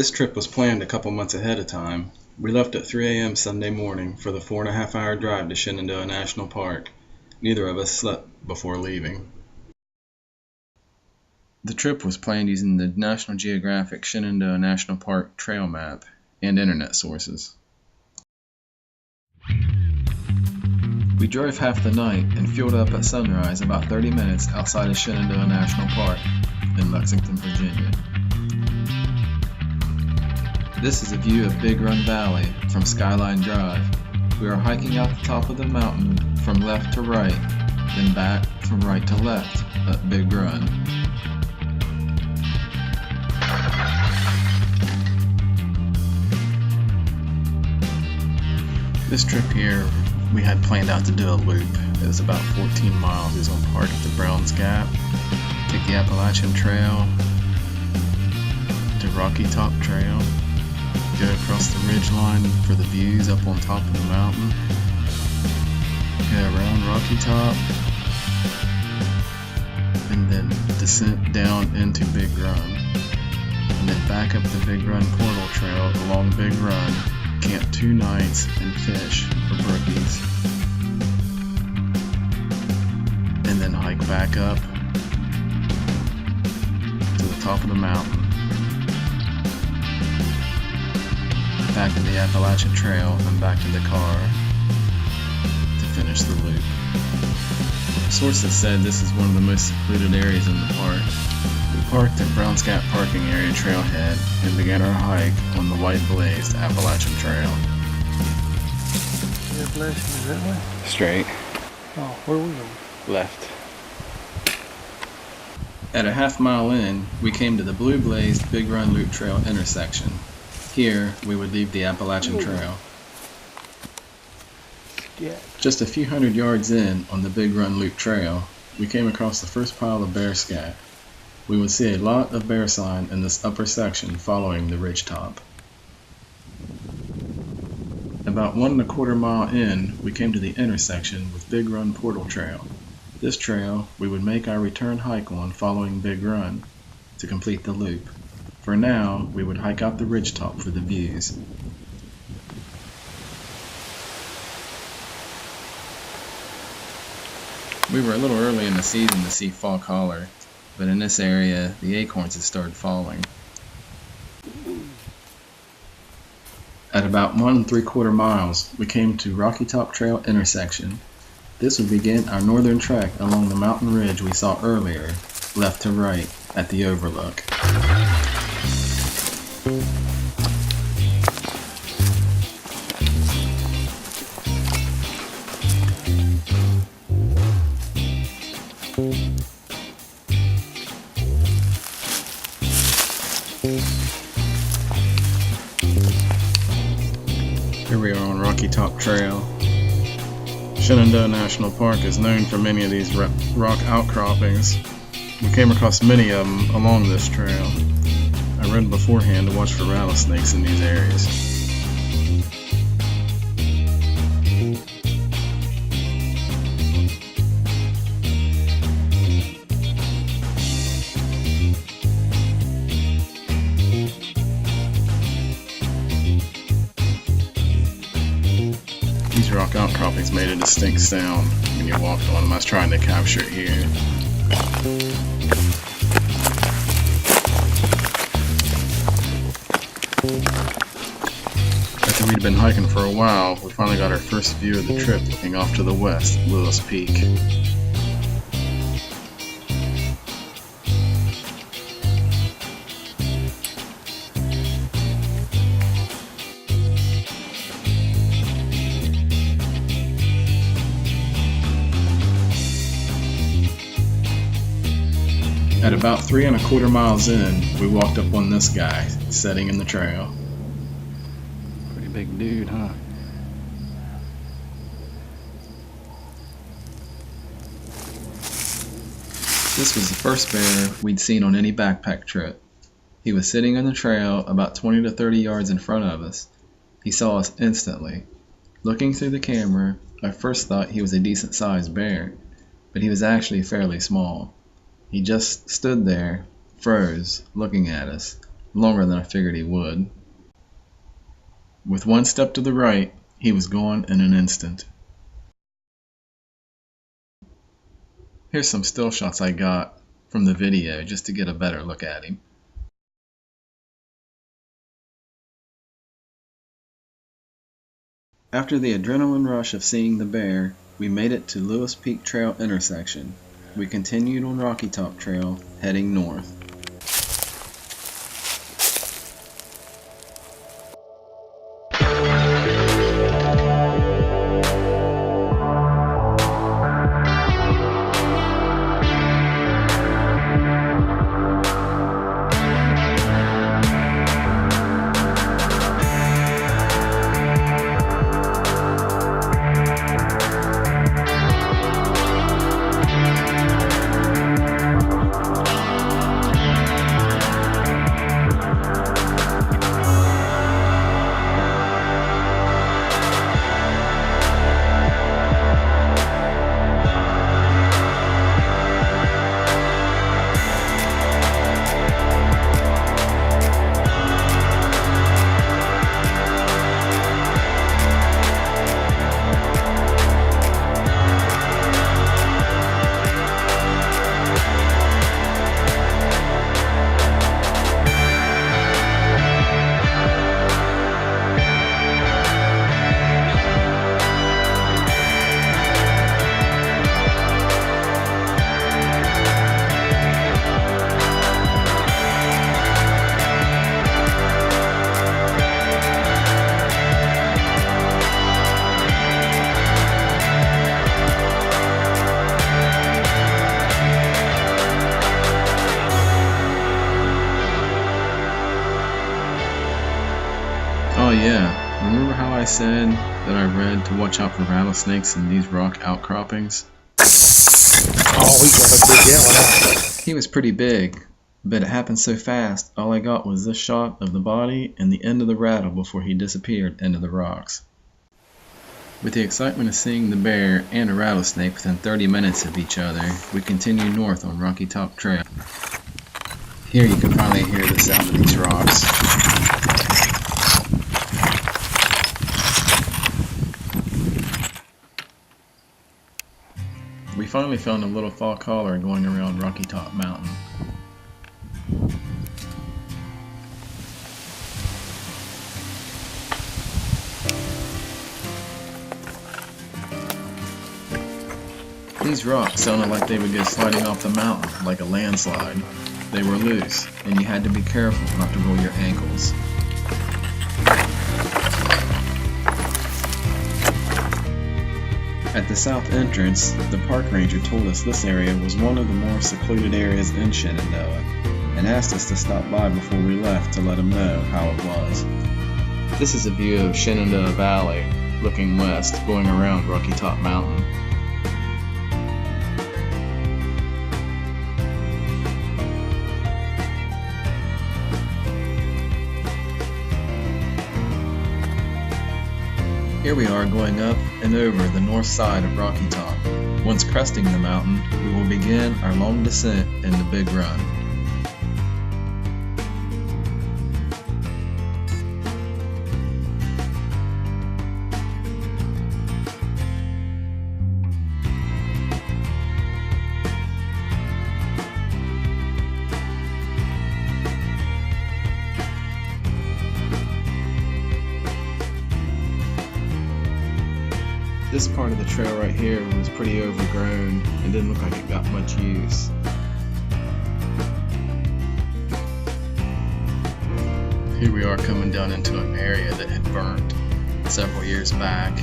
This trip was planned a couple months ahead of time. We left at 3 a.m. Sunday morning for the 4.5-hour drive to Shenandoah National Park. Neither of us slept before leaving. The trip was planned using the National Geographic Shenandoah National Park trail map and internet sources. We drove half the night and fueled up at sunrise about 30 minutes outside of Shenandoah National Park in Lexington, Virginia. This is a view of Big Run Valley from Skyline Drive. We are hiking out the top of the mountain from left to right, then back from right to left up Big Run. This trip here, we had planned out to do a loop. It was about 14 miles. We was going to park at the Browns Gap, take the Appalachian Trail, to Rocky Top Trail, go across the ridge line for the views up on top of the mountain, go around Rocky Top, and then descent down into Big Run, and then back up the Big Run Portal Trail along Big Run, camp 2 nights and fish for brookies, and then hike back up to the top of the mountain, back to the Appalachian Trail and back to the car to finish the loop. Sources said this is one of the most secluded areas in the park. We parked at Browns Gap parking area trailhead and began our hike on the white blazed Appalachian Trail. The Appalachian is that way? Straight. Oh, where are we going? Left. At a half mile in, we came to the blue blazed Big Run Loop Trail intersection. Here, we would leave the Appalachian Trail. Yeah. Just a few hundred yards in on the Big Run Loop Trail, we came across the first pile of bear scat. We would see a lot of bear sign in this upper section following the ridge top. About 1.25 miles in, we came to the intersection with Big Run Portal Trail. This trail we would make our return hike on following Big Run to complete the loop. For now, we would hike out the ridge top for the views. We were a little early in the season to see fall collar, but in this area, the acorns had started falling. At about 1.75 miles, we came to Rocky Top Trail intersection. This would begin our northern trek along the mountain ridge we saw earlier, left to right at the overlook. Here we are on Rocky Top Trail. Shenandoah National Park is known for many of these rock outcroppings. We came across many of them along this trail. I read beforehand to watch for rattlesnakes in these areas. These rock outcroppings made a distinct sound when you walked on them. I was trying to capture it here. After we'd been hiking for a while, we finally got our first view of the trip looking off to the west, Lewis Peak. At about 3.25 miles in, we walked up on this guy, setting in the trail. Pretty big dude, huh? This was the first bear we'd seen on any backpack trip. He was sitting on the trail about 20 to 30 yards in front of us. He saw us instantly. Looking through the camera, I first thought he was a decent sized bear, but he was actually fairly small. He just stood there, froze, looking at us. longer than I figured he would. With one step to the right, he was gone in an instant. Here's some still shots I got from the video just to get a better look at him. After the adrenaline rush of seeing the bear, we made it to Lewis Peak Trail intersection. We continued on Rocky Top Trail, heading north. Oh yeah, remember how I said that I read to watch out for rattlesnakes in these rock outcroppings? Oh, we got a big one. He was pretty big, but it happened so fast, all I got was this shot of the body and the end of the rattle before he disappeared into the rocks. With the excitement of seeing the bear and a rattlesnake within 30 minutes of each other, we continued north on Rocky Top Trail. Here you can finally hear the sound of these rocks. We finally found a little fall collar going around Rocky Top Mountain. These rocks sounded like they would go sliding off the mountain like a landslide. They were loose, and you had to be careful not to roll your ankles. At the south entrance, the park ranger told us this area was one of the more secluded areas in Shenandoah, and asked us to stop by before we left to let him know how it was. This is a view of Shenandoah Valley, looking west, going around Rocky Top Mountain. Here we are going up and over the north side of Rocky Top. Once cresting the mountain, we will begin our long descent in the Big Run. This part of the trail right here was pretty overgrown and didn't look like it got much use. Here we are coming down into an area that had burnt several years back.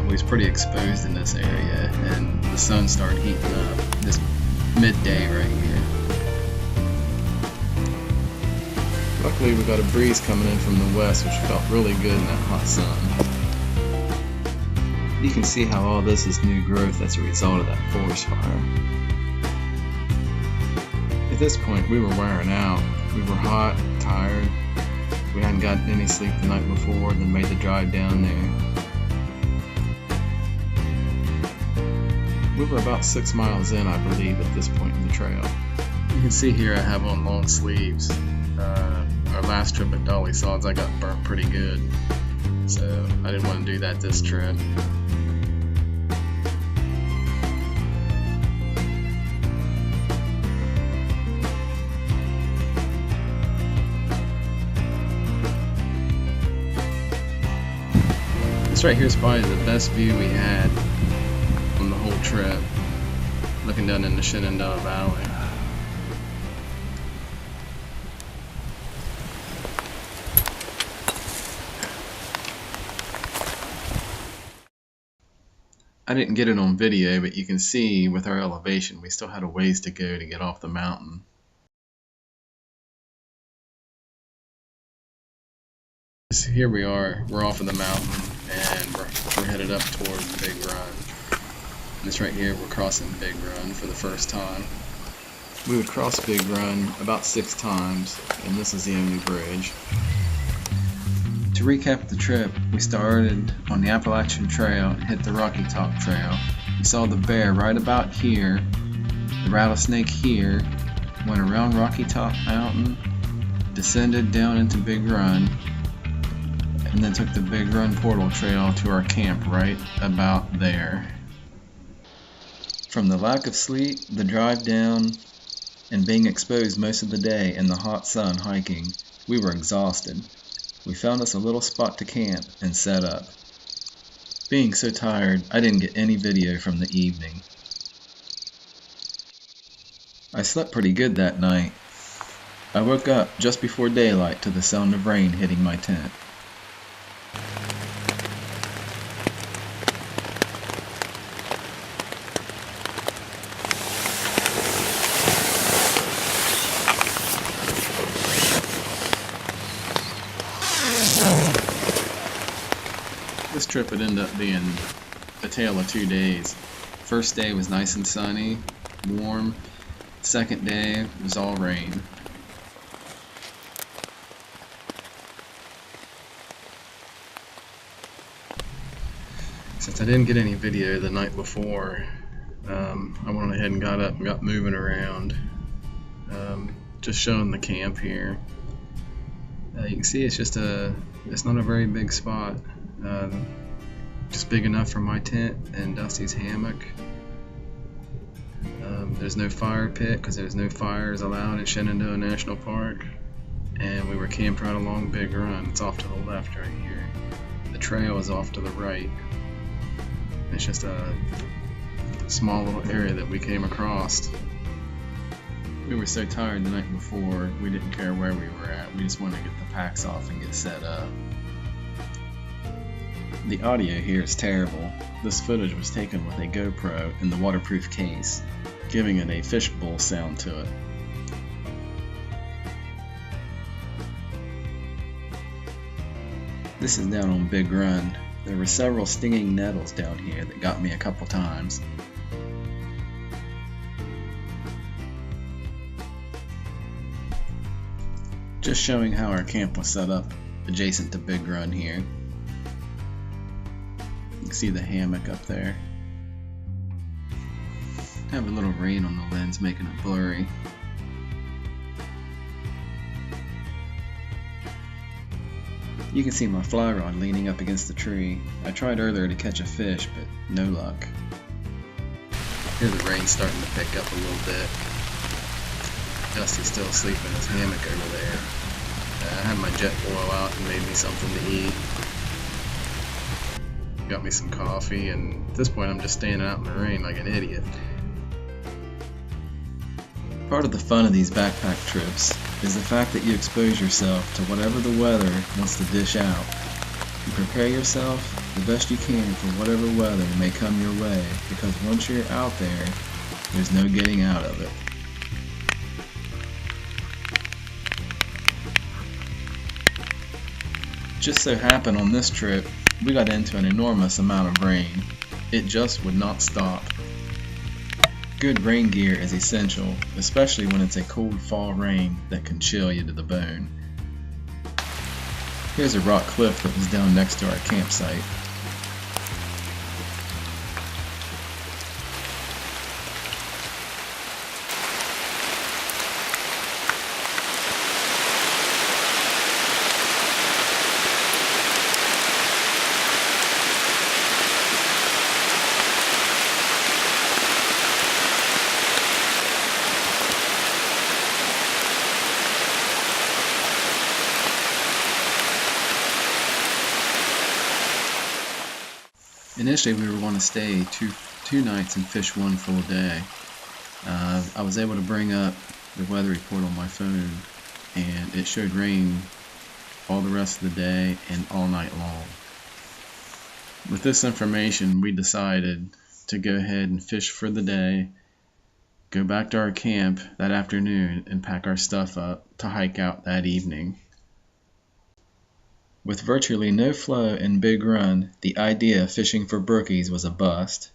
We was pretty exposed in this area, and the sun started heating up this midday right here. Luckily we got a breeze coming in from the west, which felt really good in that hot sun. You can see how all this is new growth as a result of that forest fire. At this point we were wearing out. We were hot, tired. We hadn't gotten any sleep the night before, then made the drive down there. We were about 6 miles in, I believe, at this point in the trail. You can see here I have on long sleeves. our last trip at Dolly Sods, I got burnt pretty good. So I didn't want to do that this trip. This right here is probably the best view we had on the whole trip, looking down in the Shenandoah Valley. I didn't get it on video, but you can see with our elevation we still had a ways to go to get off the mountain. So here we are, we're off of the mountain and we're headed up towards Big Run. And this right here, we're crossing Big Run for the first time. We would cross Big Run about 6 times, and this is the only bridge. To recap the trip, we started on the Appalachian Trail and hit the Rocky Top Trail. We saw the bear right about here, the rattlesnake here, went around Rocky Top Mountain, descended down into Big Run, and then took the Big Run Portal Trail to our camp right about there. From the lack of sleep, the drive down, and being exposed most of the day in the hot sun hiking, we were exhausted. We found us a little spot to camp and set up. Being so tired, I didn't get any video from the evening. I slept pretty good that night. I woke up just before daylight to the sound of rain hitting my tent. This trip would end up being a tale of 2 days. First day was nice and sunny, warm. Second day was all rain. Since I didn't get any video the night before, I went ahead and got up and got moving around. Just showing the camp here. You can see it's not a very big spot. Just big enough for my tent and Dusty's hammock. There's no fire pit because there's no fires allowed at Shenandoah National Park. And we were camped right along Big Run. It's off to the left right here. The trail is off to the right. It's just a small little area that we came across. We were so tired the night before, we didn't care where we were at. We just wanted to get the packs off and get set up. The audio here is terrible. This footage was taken with a GoPro in the waterproof case, giving it a fishbowl sound to it. This is down on Big Run. There were several stinging nettles down here that got me a couple times. Just showing how our camp was set up adjacent to Big Run here. You can see the hammock up there. Have a little rain on the lens making it blurry. You can see my fly rod leaning up against the tree. I tried earlier to catch a fish, but no luck. Here the rain's starting to pick up a little bit. Dusty's still asleep in his hammock over there. I had my jet boil out and made me something to eat. Got me some coffee, and at this point I'm just standing out in the rain like an idiot. Part of the fun of these backpack trips is the fact that you expose yourself to whatever the weather wants to dish out. You prepare yourself the best you can for whatever weather may come your way, because once you're out there, there's no getting out of it. Just so happened on this trip, we got into an enormous amount of rain. It just would not stop. Good rain gear is essential, especially when it's a cold fall rain that can chill you to the bone. Here's a rock cliff that was down next to our campsite. Initially we were going to stay two nights and fish one full day. I was able to bring up the weather report on my phone, and it showed rain all the rest of the day and all night long. With this information, we decided to go ahead and fish for the day, go back to our camp that afternoon, and pack our stuff up to hike out that evening. With virtually no flow in Big Run, the idea of fishing for brookies was a bust,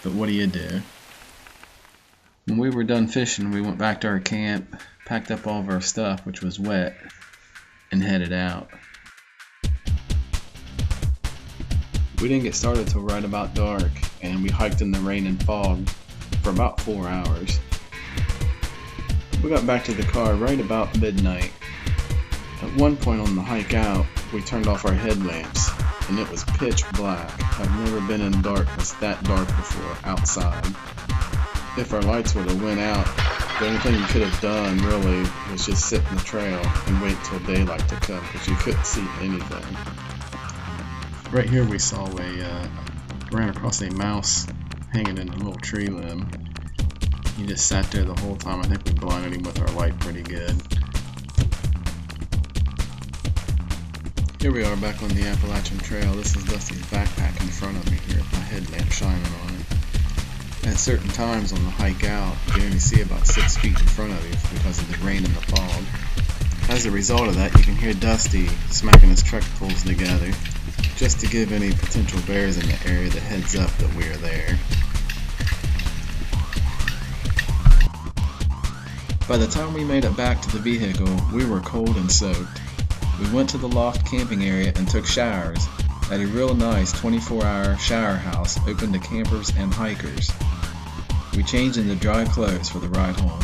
but what do you do? When we were done fishing, we went back to our camp, packed up all of our stuff, which was wet, and headed out. We didn't get started till right about dark, and we hiked in the rain and fog for about 4 hours. We got back to the car right about midnight. At one point on the hike out, we turned off our headlamps, and it was pitch black. I've never been in darkness that dark before outside. If our lights would have went out, the only thing we could have done really was just sit in the trail and wait till daylight to come, because you couldn't see anything. Right here we saw ran across a mouse hanging in a little tree limb. He just sat there the whole time. I think we blinded him with our light pretty good. Here we are back on the Appalachian Trail. This is Dusty's backpack in front of me here with my headlamp shining on it. At certain times on the hike out, you can only see about 6 feet in front of you because of the rain and the fog. As a result of that, you can hear Dusty smacking his truck pulls together, just to give any potential bears in the area the heads up that we are there. By the time we made it back to the vehicle, we were cold and soaked. We went to the loft camping area and took showers at a real nice 24-hour shower house open to campers and hikers. We changed into dry clothes for the ride home.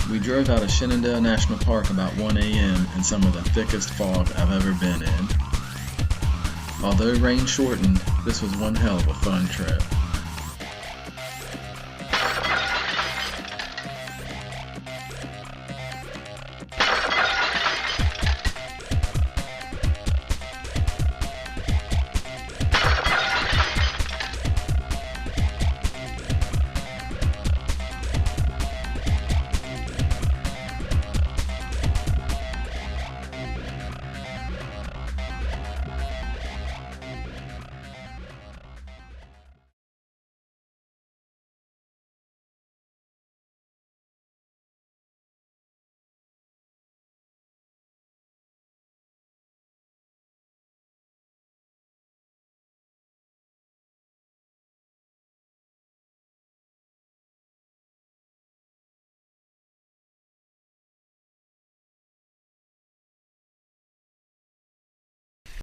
We drove out of Shenandoah National Park about 1 a.m. in some of the thickest fog I've ever been in. Although rain shortened, this was one hell of a fun trip.